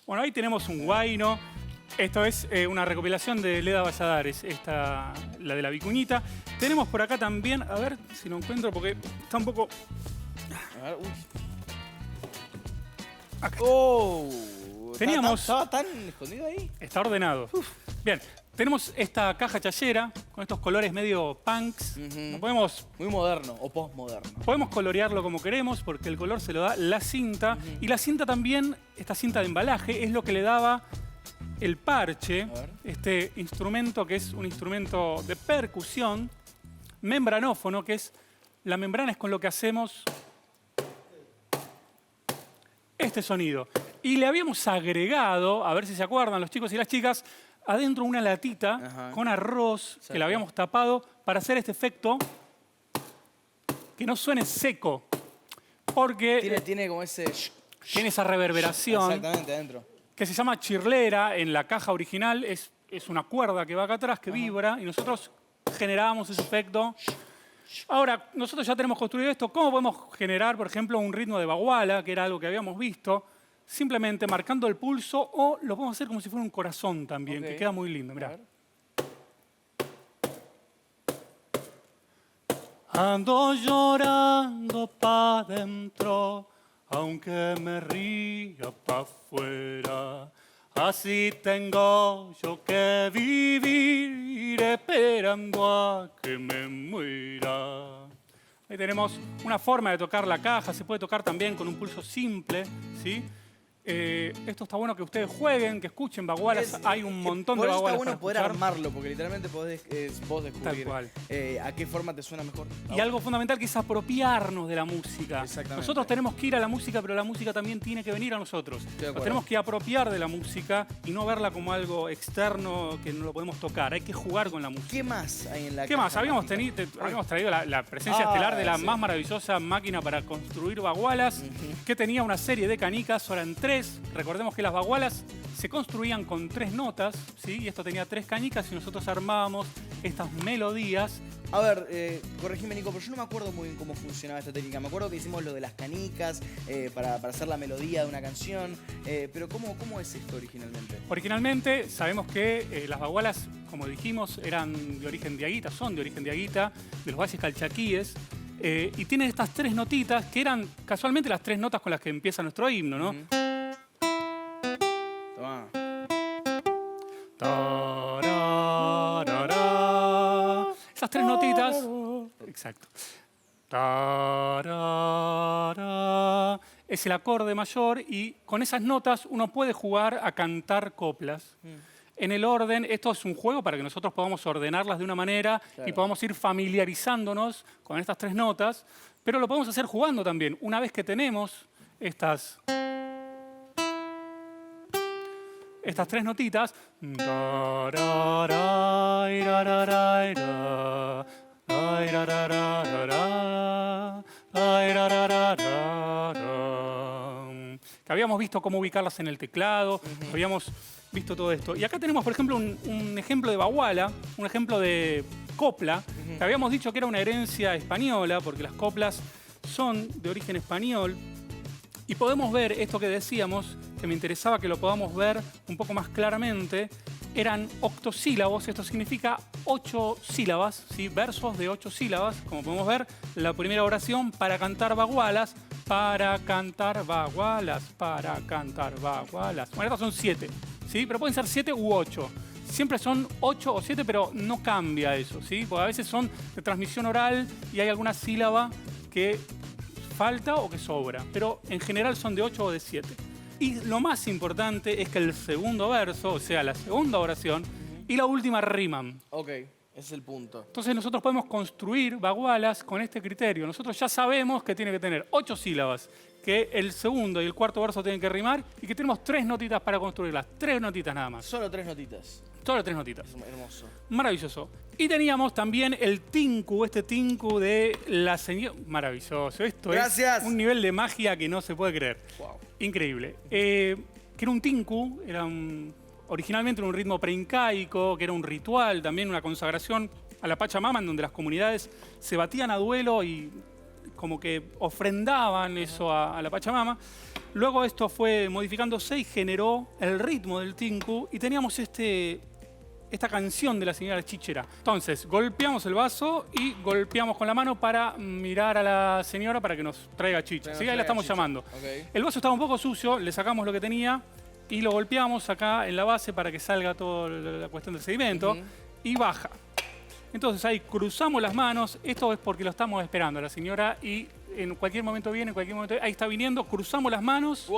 Bueno, ahí tenemos un guayno. Esto es una recopilación de Leda Valladares, esta, la de la vicuñita. Tenemos por acá también, a ver si lo encuentro porque está un poco... A ver, uy. Acá. ¡Oh! Teníamos- ¿Estaba tan escondido ahí? Está ordenado. Bien, tenemos esta caja chayera con estos colores medio punks. Ujú. Podemos Muy moderno o postmoderno. Podemos colorearlo como queremos porque el color se lo da la cinta. Y la cinta también, esta cinta de embalaje, es lo que le daba el parche, A ver. este instrumento que es un instrumento de percusión, membranófono, que es la membrana es con lo que hacemos este sonido. Y le habíamos agregado, a ver si se acuerdan los chicos y las chicas, adentro una latita Ajá. con arroz que Exacto. la habíamos tapado para hacer este efecto que no suene seco, porque Tiene como ese... tiene esa reverberación Exactamente, adentro. que se llama chirlera en la caja original. Es una cuerda que va acá atrás, que vibra, y nosotros generábamos ese efecto. Ahora, nosotros ya tenemos construido esto. ¿Cómo podemos generar, por ejemplo, un ritmo de baguala, que era algo que habíamos visto? Simplemente marcando el pulso, o lo podemos hacer como si fuera un corazón también, Ok. que queda muy lindo. A Mirá. ver. Ando llorando pa' dentro, aunque me ría pa' afuera. Así tengo yo que vivir esperando a que me muera. Ahí tenemos una forma de tocar la caja. Se puede tocar también con un pulso simple, ¿sí? Esto está bueno que ustedes jueguen, que escuchen bagualas. Hay un montón de Por eso bagualas está bueno para poder escuchar. armarlo, porque literalmente podés vos descubrir Tal cual. a qué forma te suena mejor. Y algo fundamental que es apropiarnos de la música. Exactamente. Nosotros tenemos que ir a la música, pero la música también tiene que venir a nosotros. de Nos acuerdo. tenemos que apropiar de la música y no verla como algo externo que no lo podemos tocar. Hay que jugar con la música. ¿Qué más hay en la ¿Qué más? caja Habíamos mágica? traído la presencia Ah, estelar de la sí. más maravillosa máquina para construir bagualas, que tenía una serie de canicas, ahora en 3. Recordemos que las bagualas se construían con 3 notas, ¿sí? Y esto tenía 3 canicas y nosotros armábamos estas melodías. A ver, corregime Nico, pero yo no me acuerdo muy bien cómo funcionaba esta técnica. Me acuerdo que hicimos lo de las canicas para hacer la melodía de una canción, pero ¿cómo es esto originalmente? Originalmente sabemos que las bagualas, como dijimos, eran de origen diaguita, son de origen diaguita, de los valles calchaquíes, y tienen estas 3 notitas que eran casualmente las 3 notas con las que empieza nuestro himno, ¿no? Ujú. Tomá. Tararara. Esas 3 notitas. Exacto. Tarara. Es el acorde mayor y con esas notas uno puede jugar a cantar coplas. En el orden, esto es un juego para que nosotros podamos ordenarlas de una manera y podamos ir familiarizándonos con estas 3 notas, pero lo podemos hacer jugando también. Una vez que tenemos estas 3 notitas, que habíamos visto cómo ubicarlas en el teclado, habíamos visto todo esto. Y acá tenemos, por ejemplo, un ejemplo de baguala, un ejemplo de copla, que habíamos dicho que era una herencia española, porque las coplas son de origen español. Y podemos ver esto que decíamos, que me interesaba que lo podamos ver un poco más claramente. Eran octosílabos, esto significa 8 sílabas, ¿sí? Versos de 8 sílabas. Como podemos ver, la primera oración para cantar bagualas, para cantar bagualas, para cantar bagualas. Bueno, estas son 7, ¿sí? Pero pueden ser 7 u 8. Siempre son 8 o 7, pero no cambia eso, ¿sí? Porque a veces son de transmisión oral y hay alguna sílaba que falta o que sobra, pero en general son de 8 o de 7. Y lo más importante es que el segundo verso, o sea, la segunda oración, y la última riman. Ok, ese es el punto. Entonces nosotros podemos construir bagualas con este criterio. Nosotros ya sabemos que tiene que tener 8 sílabas, que el segundo y el cuarto verso tienen que rimar y que tenemos 3 notitas para construirlas. 3 notitas nada más. Solo 3 notitas. Solo 3 notitas. Hermoso. Maravilloso. Y teníamos también el tinku, este tinku de la señora... Maravilloso. Esto Gracias. es un nivel de magia que no se puede creer. Wow. Increíble. Que era un tinku, era un originalmente era un ritmo preincaico, que era un ritual, también una consagración a la Pachamama, en donde las comunidades se batían a duelo y como que ofrendaban eso a la Pachamama. Luego esto fue modificándose y generó el ritmo del tinku y teníamos esta canción de la señora Chichera. Entonces, golpeamos el vaso y golpeamos con la mano para mirar a la señora para que nos traiga chicha. ¿Sí? Ahí la estamos llamando. Okay. El vaso estaba un poco sucio, le sacamos lo que tenía y lo golpeamos acá en la base para que salga toda la cuestión del sedimento y baja. Entonces ahí cruzamos las manos, esto es porque lo estamos esperando a la señora y en cualquier momento viene, en cualquier momento ahí está viniendo, cruzamos las manos,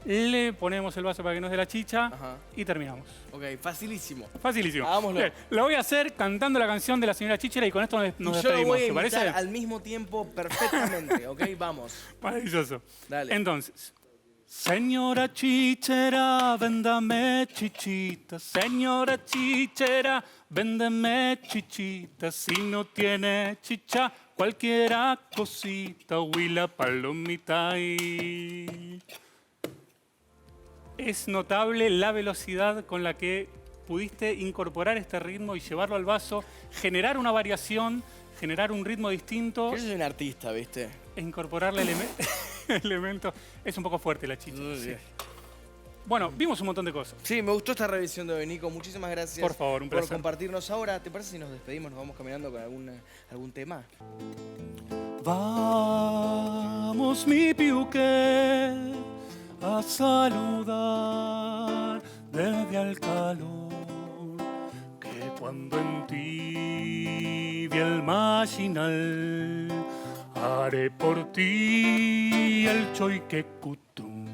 le ponemos el vaso para que nos dé la chicha y terminamos. Ok, facilísimo. Facilísimo. Hagámoslo. Bien, lo voy a hacer cantando la canción de la señora Chichera y con esto nos yo lo despedimos, voy a ¿te parece? imitar al mismo tiempo perfectamente, ok, vamos. Maravilloso. Dale. Entonces, señora Chichera, véndame chichita. Señora Chichera, véndeme chichita. Si no tiene chicha, cualquiera cosita, huila palomita y... Es notable la velocidad con la que pudiste incorporar este ritmo y llevarlo al vaso, generar una variación, generar un ritmo distinto. Yo soy un artista, ¿viste? E incorporarle elementos. Es un poco fuerte la chicha. Sí. Bueno, vimos un montón de cosas. Sí, me gustó esta revisión de hoy, Nico. Muchísimas gracias. Por favor, un placer. Por compartirnos ahora. ¿Te parece si nos despedimos? Nos vamos caminando con algún tema. Vamos, mi piuque, a saludar desde al calor, que cuando en ti vi el machinal, haré por ti el choiquecutum.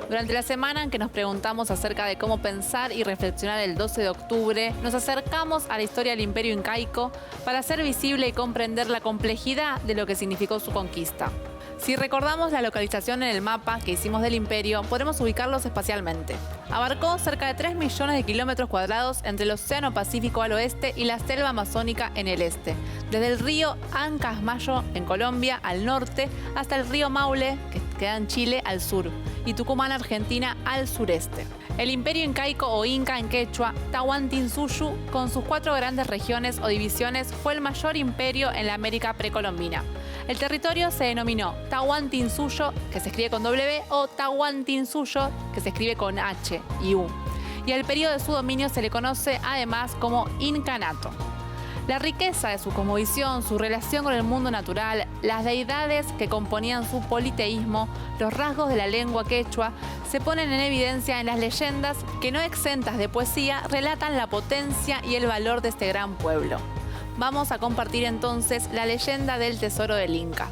Durante la semana en que nos preguntamos acerca de cómo pensar y reflexionar el 12 de octubre, nos acercamos a la historia del Imperio Incaico para hacer visible y comprender la complejidad de lo que significó su conquista. Si recordamos la localización en el mapa que hicimos del imperio, podremos ubicarlos espacialmente. Abarcó cerca de 3 millones de kilómetros cuadrados entre el Océano Pacífico al oeste y la selva amazónica en el este, desde el río Ancasmayo en Colombia al norte hasta el río Maule, que queda en Chile, al sur, y Tucumán, Argentina, al sureste. El Imperio Incaico o Inca en quechua, Tahuantinsuyu, con sus 4 grandes regiones o divisiones, fue el mayor imperio en la América precolombina. El territorio se denominó Tahuantinsuyo, que se escribe con W, o Tahuantinsuyo, que se escribe con H y U. Y al periodo de su dominio se le conoce además como Incanato. La riqueza de su cosmovisión, su relación con el mundo natural, las deidades que componían su politeísmo, los rasgos de la lengua quechua, se ponen en evidencia en las leyendas que, no exentas de poesía, relatan la potencia y el valor de este gran pueblo. Vamos a compartir entonces la leyenda del tesoro del Inca.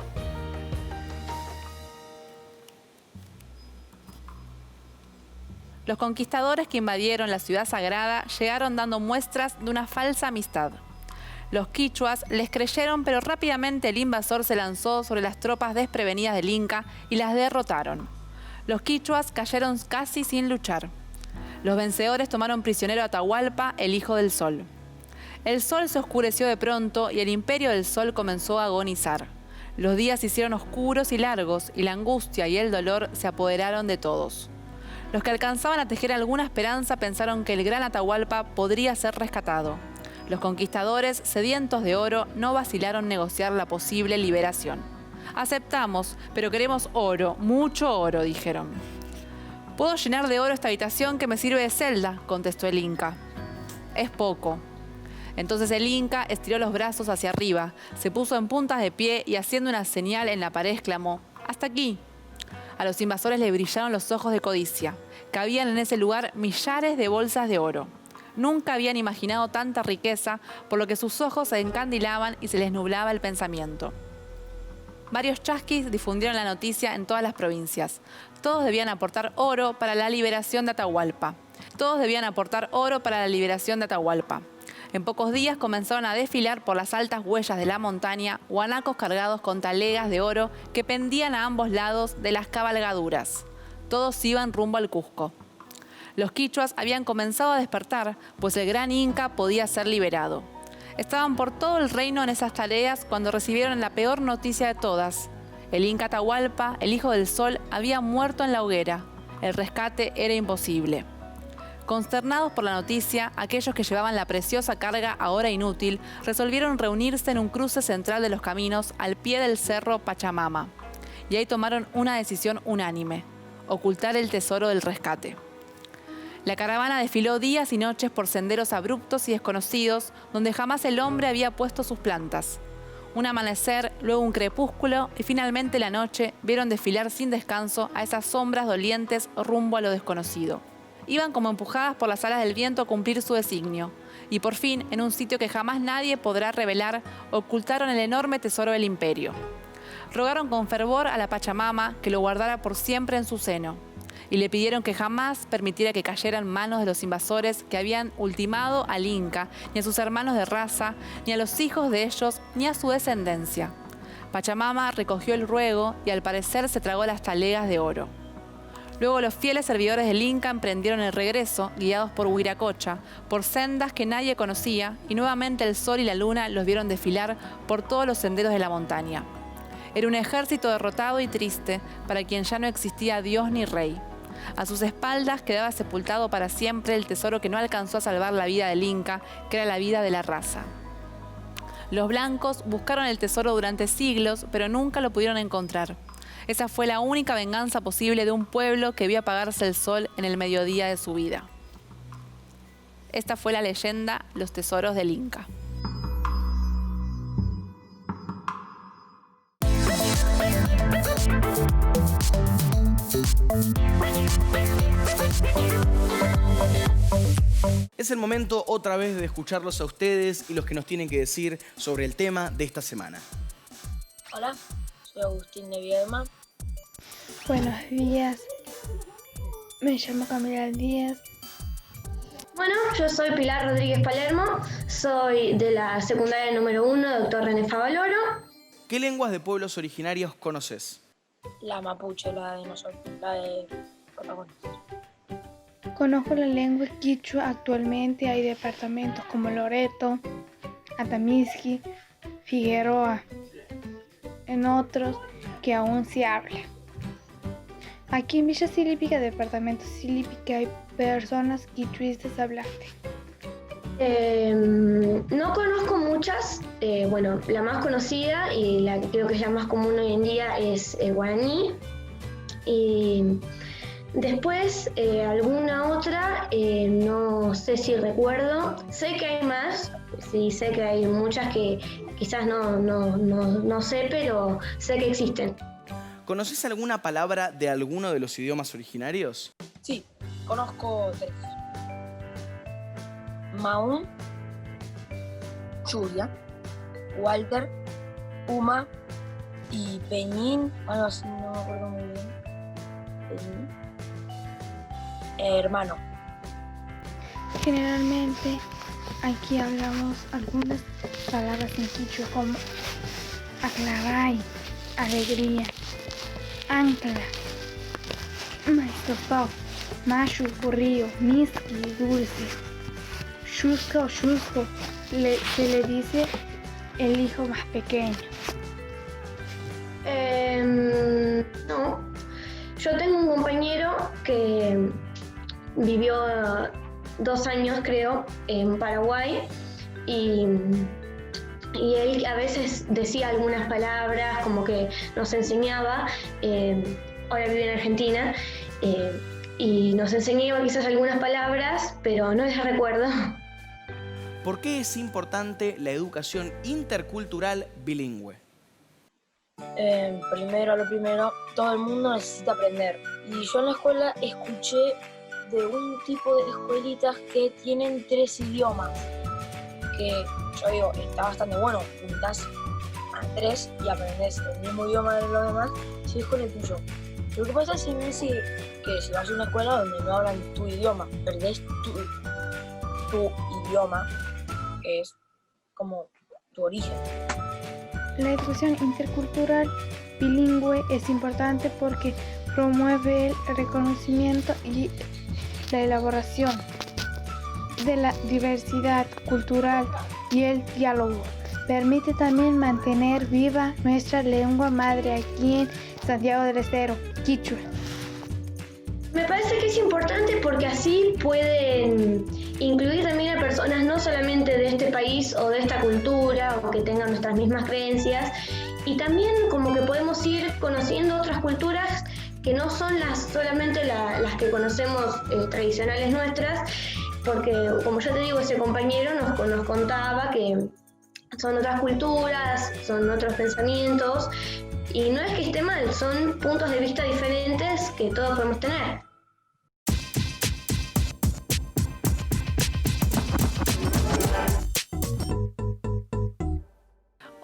Los conquistadores que invadieron la ciudad sagrada llegaron dando muestras de una falsa amistad. Los quichuas les creyeron, pero rápidamente el invasor se lanzó sobre las tropas desprevenidas del Inca y las derrotaron. Los quichuas cayeron casi sin luchar. Los vencedores tomaron prisionero a Atahualpa, el hijo del sol. El sol se oscureció de pronto y el imperio del sol comenzó a agonizar. Los días se hicieron oscuros y largos y la angustia y el dolor se apoderaron de todos. Los que alcanzaban a tejer alguna esperanza pensaron que el gran Atahualpa podría ser rescatado. Los conquistadores, sedientos de oro, no vacilaron en negociar la posible liberación. Aceptamos, pero queremos oro, mucho oro, dijeron. «Puedo llenar de oro esta habitación que me sirve de celda», contestó el Inca. «Es poco». Entonces el Inca estiró los brazos hacia arriba, se puso en puntas de pie y haciendo una señal en la pared exclamó: «¡Hasta aquí!». A los invasores les brillaron los ojos de codicia. Cabían en ese lugar millares de bolsas de oro. Nunca habían imaginado tanta riqueza, por lo que sus ojos se encandilaban y se les nublaba el pensamiento. Varios chasquis difundieron la noticia en todas las provincias. Todos debían aportar oro para la liberación de Atahualpa. Todos debían aportar oro para la liberación de Atahualpa. En pocos días comenzaron a desfilar por las altas huellas de la montaña guanacos cargados con talegas de oro que pendían a ambos lados de las cabalgaduras. Todos iban rumbo al Cusco. Los quichuas habían comenzado a despertar, pues el gran Inca podía ser liberado. Estaban por todo el reino en esas tareas cuando recibieron la peor noticia de todas. El Inca Atahualpa, el hijo del sol, había muerto en la hoguera. El rescate era imposible. Consternados por la noticia, aquellos que llevaban la preciosa carga ahora inútil resolvieron reunirse en un cruce central de los caminos al pie del cerro Pachamama. Y ahí tomaron una decisión unánime: ocultar el tesoro del rescate. La caravana desfiló días y noches por senderos abruptos y desconocidos donde jamás el hombre había puesto sus plantas. Un amanecer, luego un crepúsculo y finalmente la noche vieron desfilar sin descanso a esas sombras dolientes rumbo a lo desconocido. Iban como empujadas por las alas del viento a cumplir su designio. Y por fin, en un sitio que jamás nadie podrá revelar, ocultaron el enorme tesoro del imperio. Rogaron con fervor a la Pachamama que lo guardara por siempre en su seno. Y le pidieron que jamás permitiera que cayera en manos de los invasores que habían ultimado al Inca, ni a sus hermanos de raza, ni a los hijos de ellos, ni a su descendencia. Pachamama recogió el ruego y al parecer se tragó las talegas de oro. Luego los fieles servidores del Inca emprendieron el regreso, guiados por Huiracocha, por sendas que nadie conocía, y nuevamente el sol y la luna los vieron desfilar por todos los senderos de la montaña. Era un ejército derrotado y triste, para quien ya no existía Dios ni rey. A sus espaldas quedaba sepultado para siempre el tesoro que no alcanzó a salvar la vida del Inca, que era la vida de la raza. Los blancos buscaron el tesoro durante siglos, pero nunca lo pudieron encontrar. Esa fue la única venganza posible de un pueblo que vio apagarse el sol en el mediodía de su vida. Esta fue la leyenda Los tesoros del Inca. Es el momento otra vez de escucharlos a ustedes y los que nos tienen que decir sobre el tema de esta semana. Hola, soy Agustín de Viedma. Buenos días, me llamo Camila Díaz. Bueno, yo soy Pilar Rodríguez Palermo, soy de la secundaria número 1, Dr. René Favaloro. ¿Qué lenguas de pueblos originarios conoces? La mapuche, la de nosotros, la de protagonistas. Conozco la lengua quichua. Actualmente hay departamentos como Loreto, Atamisqui, Figueroa, en otros que aún se habla. Aquí en Villa Silípica, departamento Silípica, hay personas quichuistas hablantes. No conozco muchas, bueno, la más conocida y la que creo que es la más común hoy en día es guaraní. Y después alguna otra, no sé si recuerdo. Sé que hay más, sí, sé que hay muchas que quizás no sé, pero sé que existen. ¿Conoces alguna palabra de alguno de los idiomas originarios? Sí, conozco 3. Maún, Churia, Walter, Uma y Peñín, algo así, no me acuerdo muy bien. Peñín. Hermano. Generalmente aquí hablamos algunas palabras en quichua como aclaray, alegría, ancla, maestopao, machu, burrío, miski, dulce. Chusco o chusco se le dice el hijo más pequeño. No, yo tengo un compañero que vivió 2 años, creo, en Paraguay y él a veces decía algunas palabras, como que nos enseñaba. Ahora vive en Argentina y nos enseñaba quizás algunas palabras, pero no las recuerdo. ¿Por qué es importante la educación intercultural bilingüe? Primero, todo el mundo necesita aprender. Y yo en la escuela escuché de un tipo de escuelitas que tienen 3 idiomas. Que yo digo, está bastante bueno, juntás a 3 y aprendés el mismo idioma de los demás, si es con el tuyo. Lo que pasa es que si vas a una escuela donde no hablan tu idioma, perdés tu idioma, que es como tu origen. La educación intercultural bilingüe es importante porque promueve el reconocimiento y la elaboración de la diversidad cultural y el diálogo. Permite también mantener viva nuestra lengua madre aquí en Santiago del Estero, Quichua. Me parece que es importante porque así pueden incluir también a personas no solamente de este país o de esta cultura o que tengan nuestras mismas creencias, y también como que podemos ir conociendo otras culturas que no son solamente las que conocemos tradicionales nuestras, porque como yo te digo, ese compañero nos contaba que son otras culturas, son otros pensamientos, y no es que esté mal, son puntos de vista diferentes que todos podemos tener.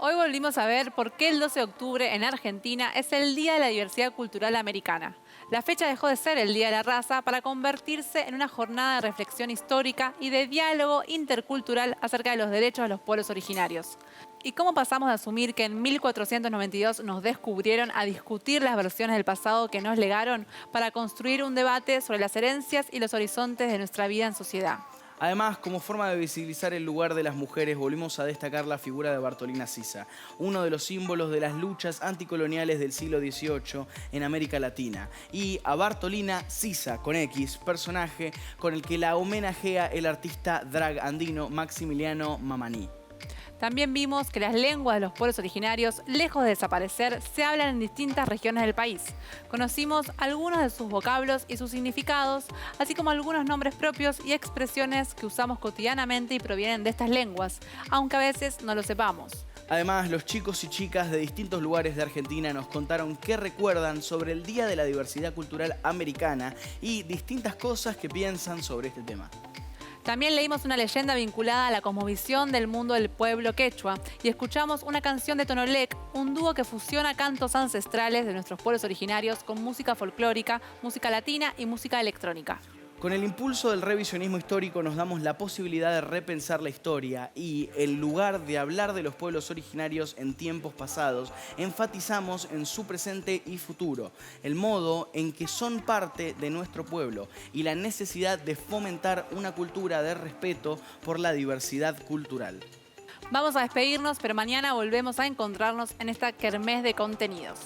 Hoy volvimos a ver por qué el 12 de octubre en Argentina es el Día de la Diversidad Cultural Americana. La fecha dejó de ser el Día de la Raza para convertirse en una jornada de reflexión histórica y de diálogo intercultural acerca de los derechos de los pueblos originarios. ¿Y cómo pasamos de asumir que en 1492 nos descubrieron a discutir las versiones del pasado que nos legaron para construir un debate sobre las herencias y los horizontes de nuestra vida en sociedad? Además, como forma de visibilizar el lugar de las mujeres, volvimos a destacar la figura de Bartolina Sisa, uno de los símbolos de las luchas anticoloniales del siglo XVIII en América Latina. Y a Bartolina Sisa, con X, personaje con el que la homenajea el artista drag andino Maximiliano Mamani. También vimos que las lenguas de los pueblos originarios, lejos de desaparecer, se hablan en distintas regiones del país. Conocimos algunos de sus vocablos y sus significados, así como algunos nombres propios y expresiones que usamos cotidianamente y provienen de estas lenguas, aunque a veces no lo sepamos. Además, los chicos y chicas de distintos lugares de Argentina nos contaron qué recuerdan sobre el Día de la Diversidad Cultural Americana y distintas cosas que piensan sobre este tema. También leímos una leyenda vinculada a la cosmovisión del mundo del pueblo quechua y escuchamos una canción de Tonolec, un dúo que fusiona cantos ancestrales de nuestros pueblos originarios con música folclórica, música latina y música electrónica. Con el impulso del revisionismo histórico nos damos la posibilidad de repensar la historia y, en lugar de hablar de los pueblos originarios en tiempos pasados, enfatizamos en su presente y futuro, el modo en que son parte de nuestro pueblo y la necesidad de fomentar una cultura de respeto por la diversidad cultural. Vamos a despedirnos, pero mañana volvemos a encontrarnos en esta kermés de contenidos.